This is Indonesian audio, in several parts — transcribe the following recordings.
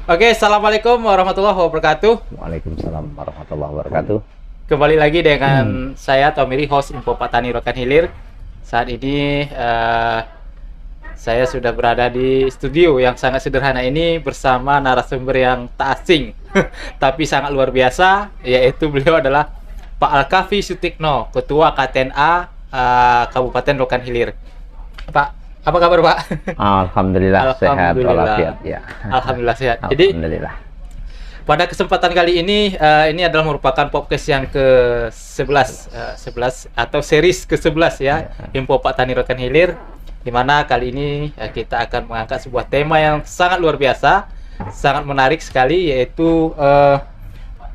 Oke, assalamualaikum warahmatullahi wabarakatuh. Waalaikumsalam warahmatullahi wabarakatuh. Kembali lagi dengan saya Tomiri, host Info Petani Rokan Hilir. Saat ini saya sudah berada di studio yang sangat sederhana ini bersama narasumber yang tak asing, tapi sangat luar biasa, yaitu beliau adalah Pak Alkafi Sutikno, Ketua KTNA Kabupaten Rokan Hilir. Pak, apa kabar Pak? Alhamdulillah, sehat walafiat ya. Alhamdulillah sehat. Jadi Alhamdulillah. pada kesempatan kali ini adalah merupakan podcast yang ke-11 11 atau series ke-11 ya, Info Petani Rokan Hilir, di mana kali ini kita akan mengangkat sebuah tema yang sangat luar biasa, sangat menarik sekali, yaitu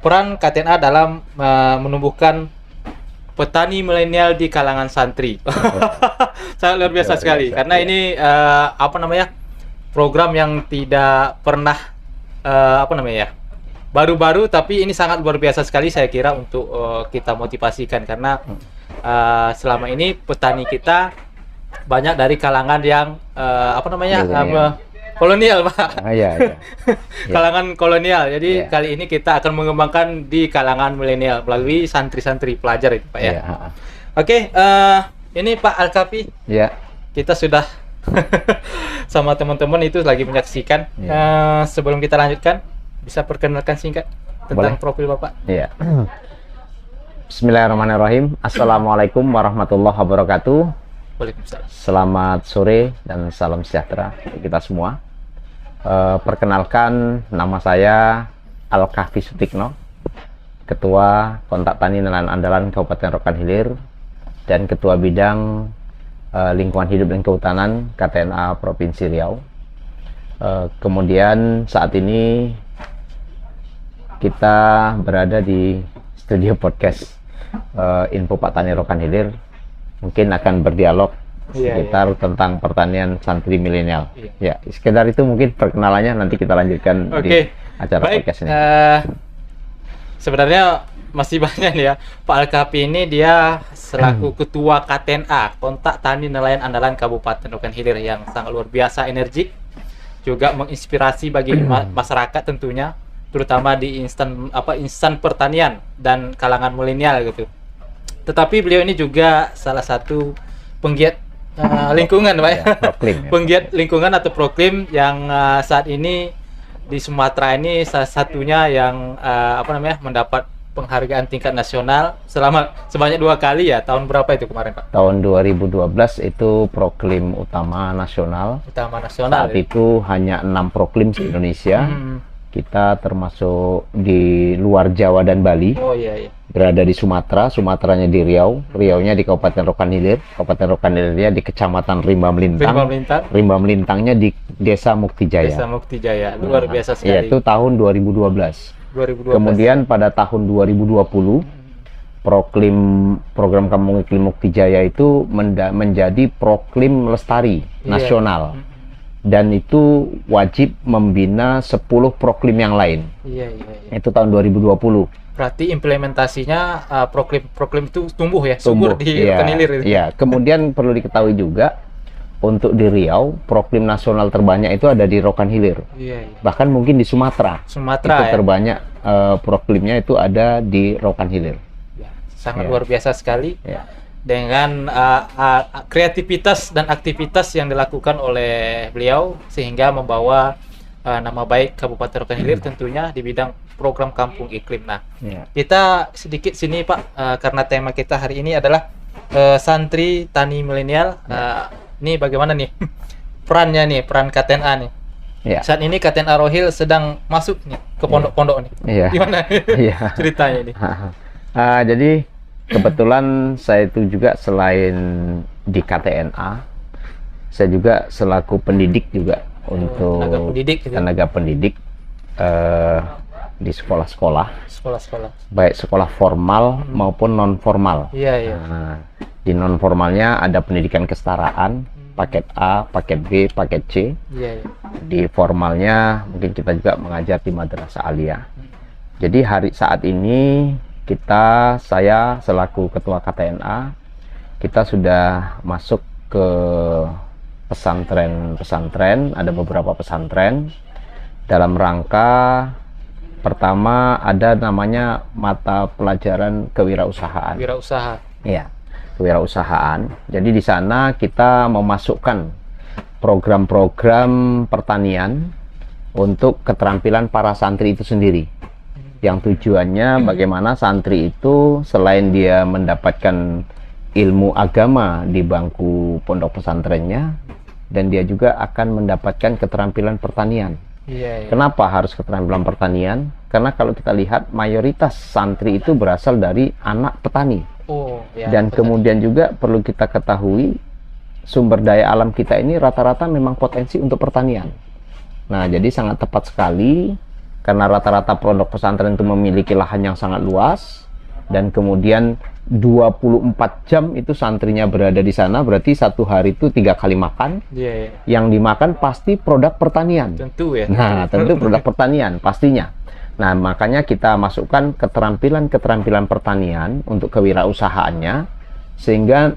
peran KTNA dalam menumbuhkan petani milenial di kalangan santri. Sangat luar biasa sekali, karena ini program yang tidak pernah baru-baru, tapi ini sangat luar biasa sekali saya kira untuk kita motivasikan, karena selama ini petani kita banyak dari kalangan yang kolonial, Pak. Iya. Kalangan kolonial. Jadi kali ini kita akan mengembangkan di kalangan milenial melalui santri-santri pelajar itu, Pak ya. Oke, ini Pak Alkafi. Iya. Kita sudah sama teman-teman itu lagi menyaksikan. Sebelum kita lanjutkan, bisa perkenalkan singkat tentang profil Bapak? Iya. Bismillahirrahmanirrahim. Assalamualaikum warahmatullahi wabarakatuh. Waalaikumsalam. Selamat sore dan salam sejahtera kita semua. Perkenalkan, nama saya Alkafi Sutikno, Ketua Kontak Tani Nelayan Andalan Kabupaten Rokan Hilir dan Ketua Bidang Lingkungan Hidup dan Kehutanan KTNA Provinsi Riau. Kemudian saat ini kita berada di studio podcast Info Petani Rokan Hilir. Mungkin akan berdialog sekitar tentang pertanian santri milenial. Ya, sekedar itu mungkin perkenalannya, nanti kita lanjutkan di acara podcast ini. Sebenarnya masih banyak ya. Pak Alkafi ini dia selaku Ketua KTNA, Kontak Tani Nelayan Andalan Kabupaten Rokan Hilir, yang sangat luar biasa energik, juga menginspirasi bagi masyarakat tentunya, terutama di instan pertanian dan kalangan milenial gitu. Tetapi beliau ini juga salah satu penggiat lingkungan, Pak ya. Penggiat lingkungan atau proklim yang saat ini di Sumatera ini salah satunya yang mendapat penghargaan tingkat nasional sebanyak 2 kali ya. Tahun berapa itu kemarin, Pak? Tahun 2012 itu proklim utama nasional. Saat itu hanya 6 proklim di Indonesia. Kita termasuk di luar Jawa dan Bali. Berada di Sumatera, Sumateranya di Riau, Riaunya di Kabupaten Rokan Hilir, Kabupaten Rokan Hilirnya di Kecamatan Rimba Melintang, Rimba Melintangnya di Desa Muktijaya. Desa Muktijaya, luar biasa sekali. Itu tahun 2012. Kemudian pada tahun 2020, program Kampung Iklim Muktijaya itu menjadi proklim lestari nasional. Dan itu wajib membina 10 proklim yang lain. Itu tahun 2020. Berarti implementasinya proklim itu tumbuh ya, subur di Rokan Hilir. Iya. Kemudian perlu diketahui juga, untuk di Riau, proklim nasional terbanyak itu ada di Rokan Hilir. Bahkan mungkin di Sumatera itu terbanyak proklimnya itu ada di Rokan Hilir. Sangat luar biasa sekali. Dengan kreativitas dan aktivitas yang dilakukan oleh beliau, sehingga membawa nama baik Kabupaten Rokan Hilir tentunya di bidang program Kampung Iklim. Nah, kita sedikit sini Pak, karena tema kita hari ini adalah santri tani milenial. Ini bagaimana nih peran KTNA nih? Saat ini KTNA Rohil sedang masuk nih ke pondok-pondok nih. Gimana ceritanya ini? Jadi kebetulan saya itu juga selain di KTNA, saya juga selaku pendidik juga untuk tenaga pendidik di sekolah-sekolah, baik sekolah formal maupun non formal. Di non formalnya ada pendidikan kesetaraan, paket A, paket B, paket C. Di formalnya mungkin kita juga mengajar di Madrasah Aliyah. Jadi saat ini saya selaku Ketua KTNA, kita sudah masuk ke pesantren, ada beberapa pesantren dalam rangka pertama ada namanya mata pelajaran kewirausahaan. Wirausaha. Iya, kewirausahaan. Jadi di sana kita memasukkan program-program pertanian untuk keterampilan para santri itu sendiri. Yang tujuannya bagaimana santri itu selain dia mendapatkan ilmu agama di bangku pondok pesantrennya, dan dia juga akan mendapatkan keterampilan pertanian. Iya, iya. Kenapa harus keterampilan pertanian? Karena kalau kita lihat mayoritas santri itu berasal dari anak petani. Oh, ya, Dan petani. kemudian juga perlu kita ketahui sumber daya alam kita ini rata-rata memang potensi untuk pertanian. Nah, jadi sangat tepat sekali karena rata-rata pondok pesantren itu memiliki lahan yang sangat luas, dan kemudian 24 jam itu santrinya berada di sana, berarti satu hari itu 3 kali makan. Iya, iya. Yang dimakan pasti produk pertanian. Tentu ya. Nah, tentu produk pertanian pastinya. Nah, makanya kita masukkan keterampilan-keterampilan pertanian untuk kewirausahaannya, sehingga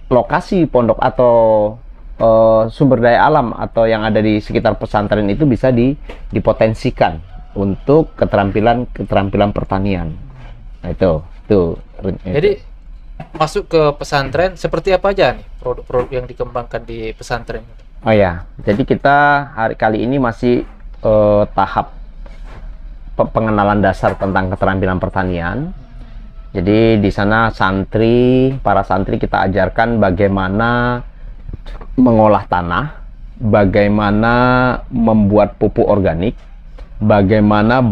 lokasi pondok atau sumber daya alam atau yang ada di sekitar pesantren itu bisa dipotensikan untuk keterampilan pertanian. Nah, itu. Jadi masuk ke pesantren seperti apa aja nih produk-produk yang dikembangkan di pesantren? Oh ya, jadi kita hari kali ini masih tahap pengenalan dasar tentang keterampilan pertanian. Jadi di sana para santri kita ajarkan bagaimana mengolah tanah, bagaimana membuat pupuk organik, bagaimana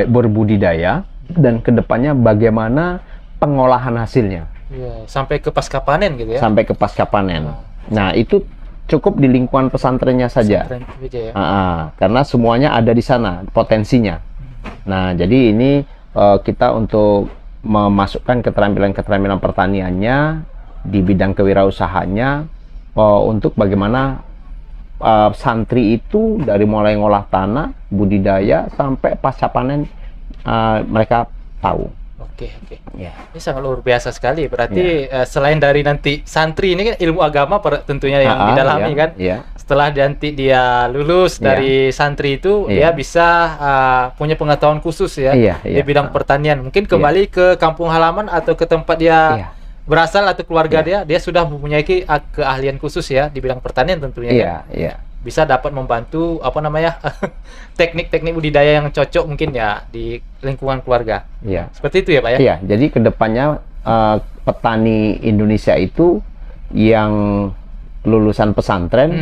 berbudidaya, dan kedepannya bagaimana pengolahan hasilnya. Ya, sampai ke pasca panen gitu ya? Sampai ke pasca panen. Nah, itu cukup di lingkungan pesantrennya saja. Pesantren aja ya? Karena semuanya ada di sana potensinya. Nah, jadi ini kita untuk memasukkan keterampilan-keterampilan pertaniannya di bidang kewirausahaannya, untuk bagaimana santri itu dari mulai ngolah tanah, budidaya sampai pasca panen mereka tahu. Oke. Ya. Ini sangat luar biasa sekali. Berarti selain dari nanti santri ini kan ilmu agama tentunya yang didalami kan. Ya. Setelah nanti dia lulus dari santri itu, dia bisa punya pengetahuan khusus ya di bidang pertanian. Mungkin kembali ke kampung halaman atau ke tempat dia berasal atau keluarga dia sudah mempunyai keahlian khusus ya di bidang pertanian tentunya. Iya. Bisa dapat membantu teknik-teknik budidaya yang cocok mungkin ya di lingkungan keluarga. Iya. Seperti itu ya Pak ya? Iya, jadi kedepannya petani Indonesia itu yang lulusan pesantren,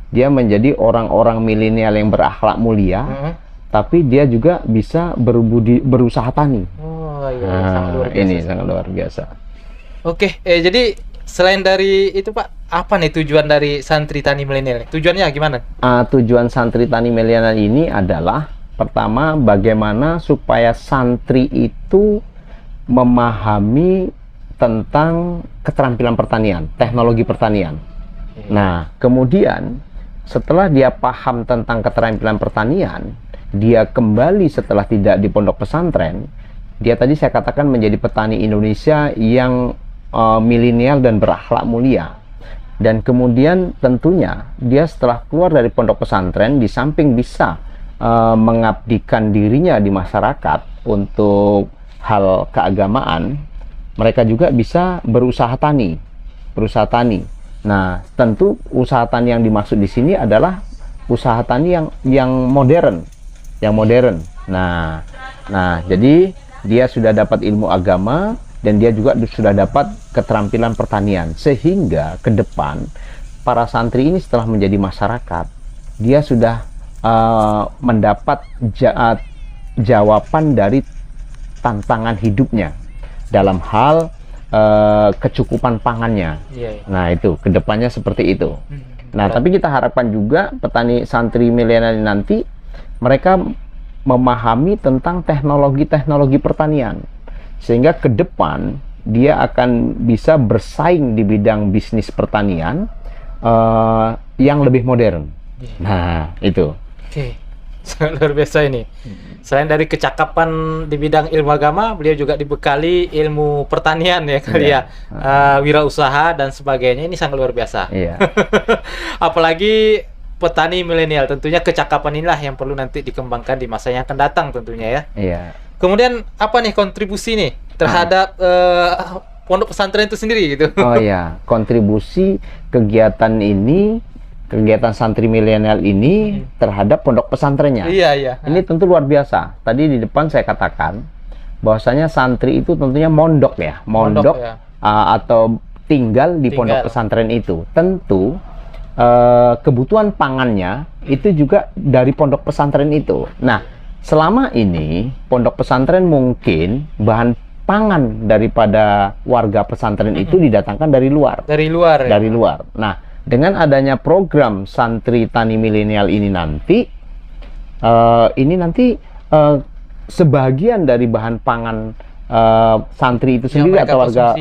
dia menjadi orang-orang milenial yang berakhlak mulia, tapi dia juga bisa berusaha tani. Oh iya, sangat luar biasa. Ini sangat luar biasa. Oke, jadi selain dari itu Pak, apa nih tujuan dari santri tani milenial? Tujuannya gimana? Tujuan santri tani milenial ini adalah pertama, bagaimana supaya santri itu memahami tentang keterampilan pertanian, teknologi pertanian. Nah, kemudian setelah dia paham tentang keterampilan pertanian, dia kembali setelah tidak di pondok pesantren, dia tadi saya katakan menjadi petani Indonesia yang milenial dan berakhlak mulia. Dan kemudian tentunya dia setelah keluar dari pondok pesantren, di samping bisa mengabdikan dirinya di masyarakat untuk hal keagamaan, mereka juga bisa berusaha tani. Nah, tentu usaha tani yang dimaksud di sini adalah usaha tani yang modern, Nah, jadi dia sudah dapat ilmu agama dan dia juga sudah dapat keterampilan pertanian, sehingga ke depan para santri ini setelah menjadi masyarakat, dia sudah mendapat jawaban dari tantangan hidupnya dalam hal kecukupan pangannya. Nah, itu kedepannya seperti itu. Nah, tapi kita harapkan juga petani santri milenial nanti mereka memahami tentang teknologi pertanian, sehingga ke depan dia akan bisa bersaing di bidang bisnis pertanian yang lebih modern. Nah, itu. Oke, sangat luar biasa ini. Selain dari kecakapan di bidang ilmu agama, beliau juga dibekali ilmu pertanian ya kali ya, wirausaha dan sebagainya. Ini sangat luar biasa. Iya. Apalagi petani milenial. Tentunya kecakapan inilah yang perlu nanti dikembangkan di masa yang akan datang tentunya ya. Iya. Kemudian apa nih kontribusi nih terhadap pondok pesantren itu sendiri gitu? Oh ya, kontribusi kegiatan ini, kegiatan santri milenial ini terhadap pondok pesantrennya. Iya, iya. Ini tentu luar biasa. Tadi di depan saya katakan bahwasanya santri itu tentunya mondok ya, mondok ya. Atau tinggal di pondok pesantren itu. Tentu kebutuhan pangannya itu juga dari pondok pesantren itu. Nah, selama ini pondok pesantren mungkin bahan pangan daripada warga pesantren itu didatangkan dari luar. Dari luar. Dari luar. Nah, dengan adanya program santri tani milenial ini nanti, sebagian dari bahan pangan santri itu sendiri atau warga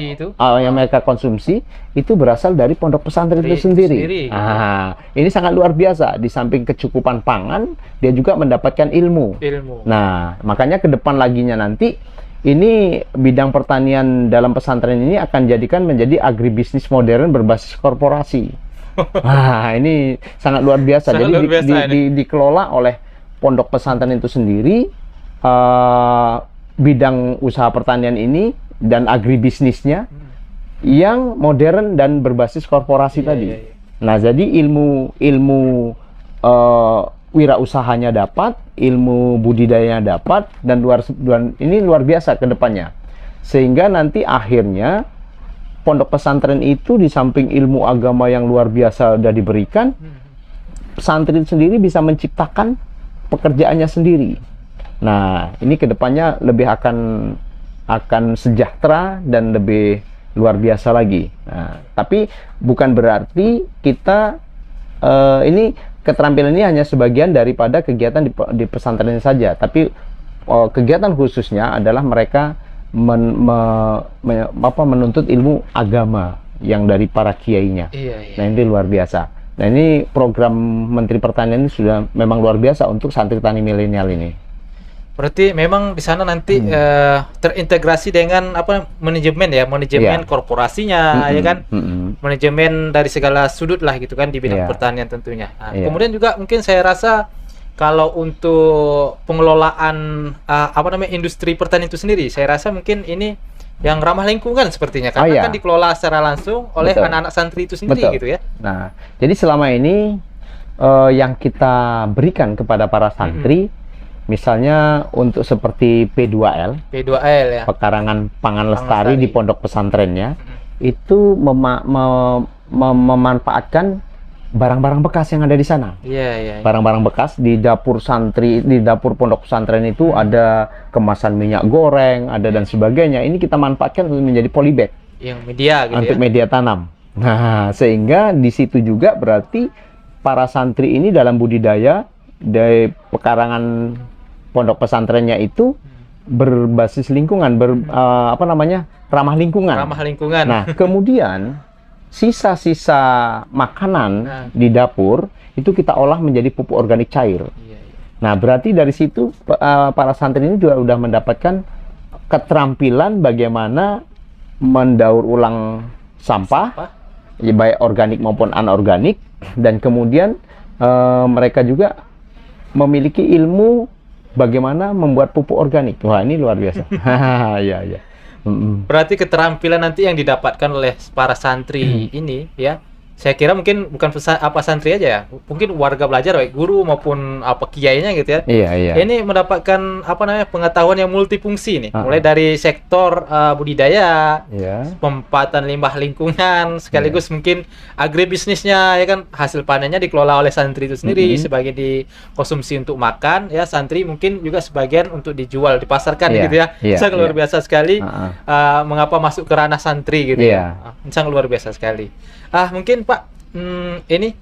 yang mereka konsumsi itu berasal dari pondok pesantren itu sendiri. Nah, ini sangat luar biasa. Di samping kecukupan pangan, dia juga mendapatkan ilmu. Nah, makanya ke depan laginya nanti ini bidang pertanian dalam pesantren ini akan jadikan menjadi agribisnis modern berbasis korporasi. Nah, ini sangat luar biasa. Jadi dikelola oleh pondok pesantren itu sendiri. Bidang usaha pertanian ini dan agribisnisnya yang modern dan berbasis korporasi tadi. Nah, jadi ilmu wirausahanya dapat, ilmu budidayanya dapat, dan ini luar biasa ke depannya. Sehingga nanti akhirnya pondok pesantren itu di samping ilmu agama yang luar biasa sudah diberikan, pesantren sendiri bisa menciptakan pekerjaannya sendiri. Nah, ini kedepannya lebih akan sejahtera dan lebih luar biasa lagi. Nah, tapi bukan berarti kita ini keterampilan ini hanya sebagian daripada kegiatan di pesantren saja. Tapi kegiatan khususnya adalah mereka menuntut ilmu agama yang dari para kiainya. Nah, ini luar biasa. Nah, ini program Menteri Pertanian ini sudah memang luar biasa untuk santri tani milenial ini. Berarti memang di sana nanti terintegrasi dengan manajemen korporasinya, ya kan, manajemen dari segala sudut lah gitu kan di bidang pertanian tentunya. Nah, kemudian juga mungkin saya rasa kalau untuk pengelolaan industri pertanian itu sendiri, saya rasa mungkin ini yang ramah lingkungan sepertinya karena kan dikelola secara langsung oleh anak-anak santri itu sendiri gitu ya. Nah, jadi selama ini yang kita berikan kepada para santri misalnya untuk seperti P2L ya, pekarangan pangan lestari di pondok pesantrennya, itu memanfaatkan barang-barang bekas yang ada di sana. Barang-barang bekas di dapur santri, di dapur pondok pesantren itu ada kemasan minyak goreng, ada dan sebagainya. Ini kita manfaatkan untuk menjadi polybag. Yang media gitu untuk media tanam. Nah, sehingga di situ juga berarti para santri ini dalam budidaya dari pekarangan pondok pesantrennya itu berbasis lingkungan, ramah lingkungan. Nah, kemudian sisa-sisa makanan di dapur itu kita olah menjadi pupuk organik cair. Nah, berarti dari situ para santri ini juga sudah mendapatkan keterampilan bagaimana mendaur ulang sampah, baik organik maupun anorganik, dan kemudian mereka juga memiliki ilmu bagaimana membuat pupuk organik. Wah, ini luar biasa. Ya. Berarti keterampilan nanti yang didapatkan oleh para santri ini ya, saya kira mungkin bukan santri aja ya, mungkin warga belajar baik guru maupun kiainya gitu ya. Iya. Ini mendapatkan pengetahuan yang multifungsi nih, mulai dari sektor budidaya, pemanfaatan limbah lingkungan, sekaligus mungkin agribisnisnya ya kan, hasil panennya dikelola oleh santri itu sendiri sebagai dikonsumsi untuk makan ya, santri mungkin juga sebagian untuk dijual, dipasarkan gitu ya. Sangat luar biasa sekali. Mengapa masuk ke ranah santri gitu ya. Sangat luar biasa sekali. Mungkin Pak, ini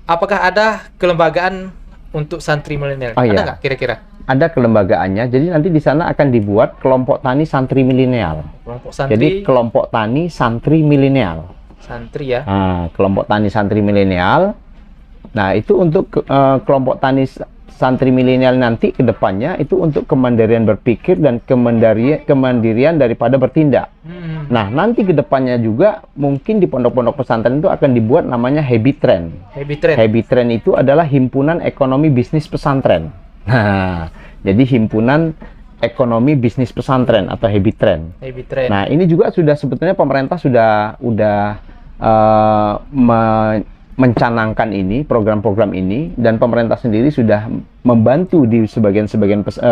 apakah ada kelembagaan untuk santri milenial? Ada nggak kira-kira? Ada kelembagaannya. Jadi nanti di sana akan dibuat kelompok tani santri milenial. Jadi kelompok tani santri milenial. Santri ya? Kelompok tani santri milenial. Nah, itu untuk kelompok tani santri milenial nanti ke depannya itu untuk kemandirian berpikir dan kemandirian daripada bertindak. Nah, nanti ke depannya juga mungkin di pondok-pondok pesantren itu akan dibuat namanya Habit Train. Habit Train itu adalah himpunan ekonomi bisnis pesantren. Nah, jadi himpunan ekonomi bisnis pesantren atau Habit Train. Nah, ini juga sudah sebetulnya pemerintah sudah mencanangkan ini, program-program ini, dan pemerintah sendiri sudah membantu di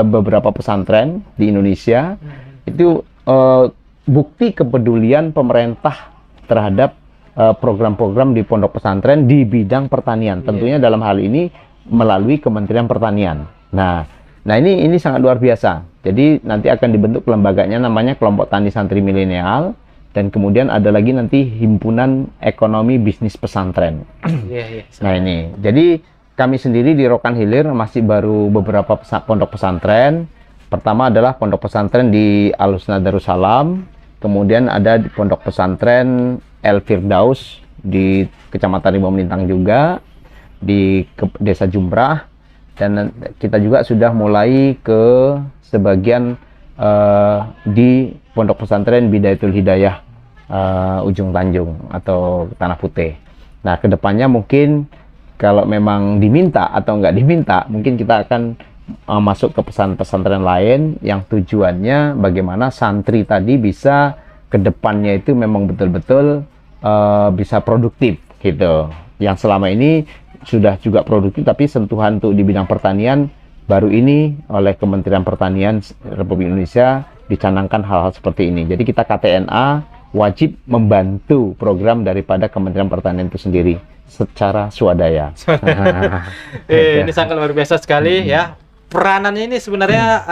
beberapa pesantren di Indonesia. Itu bukti kepedulian pemerintah terhadap program-program di pondok pesantren di bidang pertanian. Tentunya dalam hal ini melalui Kementerian Pertanian. Nah ini sangat luar biasa. Jadi nanti akan dibentuk lembaganya namanya Kelompok Tani Santri Milenial. Dan kemudian ada lagi nanti Himpunan Ekonomi Bisnis Pesantren. Nah ini, jadi kami sendiri di Rokan Hilir masih baru beberapa pondok pesantren. Pertama adalah pondok pesantren di Al-Husna Darussalam. Kemudian ada di pondok pesantren El Firdaus di Kecamatan Rimau Melintang juga. Di Desa Jumbrah. Dan kita juga sudah mulai ke sebagian di pondok pesantren Bidayatul Hidayah Ujung Tanjung atau Tanah Putih. Nah, kedepannya mungkin kalau memang diminta atau nggak diminta, mungkin kita akan masuk ke pesantren lain yang tujuannya bagaimana santri tadi bisa kedepannya itu memang betul-betul bisa produktif gitu. Yang selama ini sudah juga produktif, tapi sentuhan untuk di bidang pertanian baru ini oleh Kementerian Pertanian Republik Indonesia dicanangkan hal-hal seperti ini. Jadi kita KTNA wajib membantu program daripada Kementerian Pertanian itu sendiri secara swadaya. Ini sangat luar biasa sekali ya. Peranannya ini sebenarnya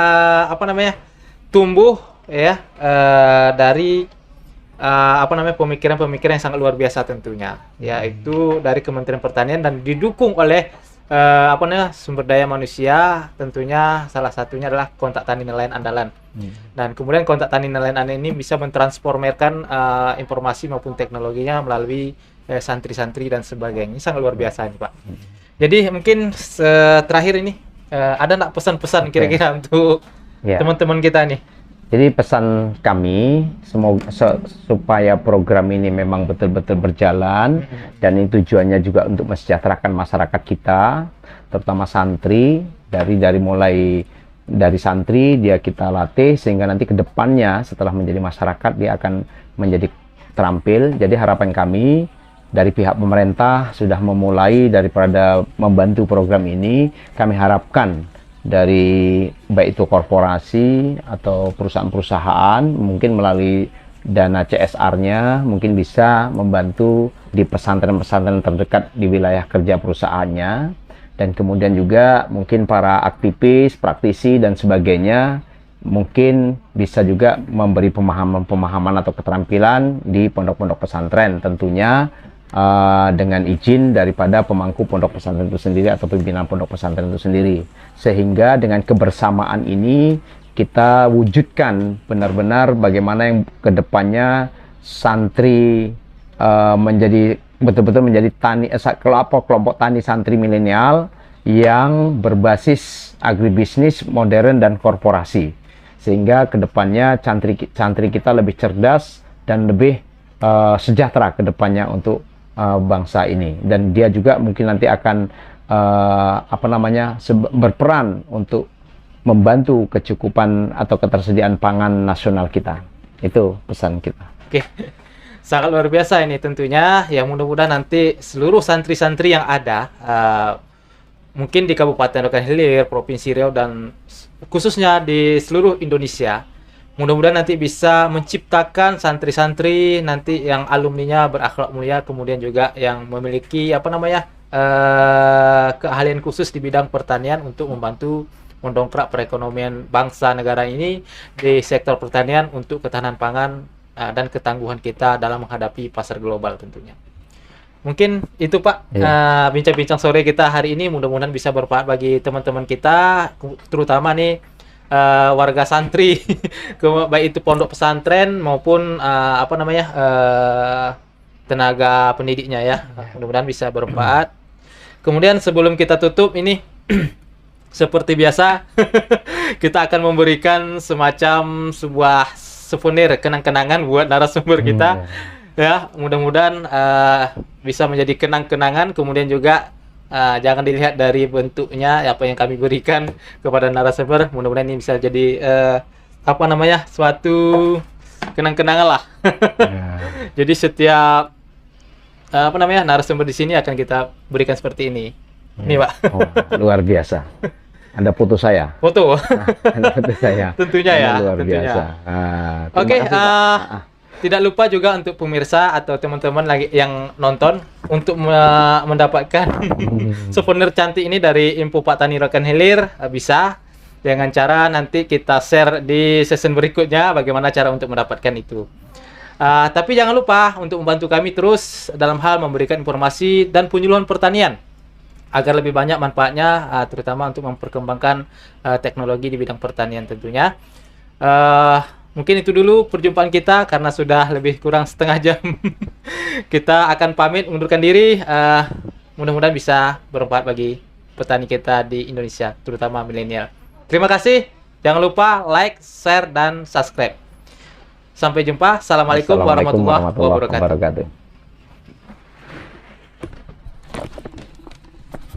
tumbuh ya dari pemikiran-pemikiran yang sangat luar biasa tentunya, yaitu dari Kementerian Pertanian dan didukung oleh sumber daya manusia. Tentunya salah satunya adalah kontak tani nelayan andalan. Dan kemudian kontak tani nelayan andalan ini bisa mentransformerkan informasi maupun teknologinya melalui santri-santri dan sebagainya. Ini sangat luar biasa ini, Pak. Jadi mungkin terakhir ini ada nggak pesan-pesan kira-kira untuk teman-teman kita nih? Jadi pesan kami semoga supaya program ini memang betul-betul berjalan dan ini tujuannya juga untuk mesejahterakan masyarakat kita, terutama santri. Mulai dari santri dia kita latih sehingga nanti kedepannya setelah menjadi masyarakat dia akan menjadi terampil. Jadi harapan kami dari pihak pemerintah sudah memulai daripada membantu program ini. Kami harapkan dari baik itu korporasi atau perusahaan-perusahaan mungkin melalui dana CSR-nya mungkin bisa membantu di pesantren-pesantren terdekat di wilayah kerja perusahaannya, dan kemudian juga mungkin para aktivis, praktisi dan sebagainya mungkin bisa juga memberi pemahaman atau keterampilan di pondok-pondok pesantren, tentunya dengan izin daripada pemangku pondok pesantren itu sendiri atau pimpinan pondok pesantren itu sendiri, sehingga dengan kebersamaan ini kita wujudkan benar-benar bagaimana yang kedepannya santri menjadi betul-betul menjadi kelompok tani santri milenial yang berbasis agribisnis modern dan korporasi, sehingga kedepannya santri kita lebih cerdas dan lebih sejahtera kedepannya untuk bangsa ini. Dan dia juga mungkin nanti akan berperan untuk membantu kecukupan atau ketersediaan pangan nasional kita. Itu pesan kita. Oke, sangat luar biasa ini tentunya. Ya mudah-mudahan nanti seluruh santri-santri yang ada mungkin di Kabupaten Rokan Hilir, Provinsi Riau dan khususnya di seluruh Indonesia, mudah-mudahan nanti bisa menciptakan santri-santri nanti yang alumninya berakhlak mulia, kemudian juga yang memiliki keahlian khusus di bidang pertanian untuk membantu mendongkrak perekonomian bangsa negara ini di sektor pertanian untuk ketahanan pangan dan ketangguhan kita dalam menghadapi pasar global tentunya. Mungkin itu Pak, bincang-bincang sore kita hari ini mudah-mudahan bisa bermanfaat bagi teman-teman kita, terutama nih warga santri baik itu pondok pesantren maupun tenaga pendidiknya ya. Mudah-mudahan bisa bermanfaat. Kemudian sebelum kita tutup ini seperti biasa, kita akan memberikan semacam sebuah souvenir kenang-kenangan buat narasumber kita. Ya, mudah-mudahan bisa menjadi kenang-kenangan. Kemudian juga jangan dilihat dari bentuknya apa yang kami berikan kepada narasumber. Mudah-mudahan ini bisa jadi suatu kenang-kenangan lah. Jadi setiap narasumber di sini akan kita berikan seperti ini. Ini, Pak. Oh, luar biasa. Ada foto saya. Foto. Ada foto saya. Tentunya ya. Luar Tentunya. biasa. Oke, tidak lupa juga untuk pemirsa atau teman-teman lagi yang nonton untuk mendapatkan souvenir cantik ini dari Info Pak Tani Rokan Hilir, bisa dengan cara nanti kita share di season berikutnya bagaimana cara untuk mendapatkan itu. Tapi jangan lupa untuk membantu kami terus dalam hal memberikan informasi dan penyuluhan pertanian agar lebih banyak manfaatnya, terutama untuk memperkembangkan teknologi di bidang pertanian tentunya. Mungkin itu dulu perjumpaan kita karena sudah lebih kurang setengah jam. Kita akan pamit mengundurkan diri. Mudah-mudahan bisa bermanfaat bagi petani kita di Indonesia, terutama milenial. Terima kasih. Jangan lupa like, share, dan subscribe. Sampai jumpa. Assalamualaikum warahmatullahi wabarakatuh.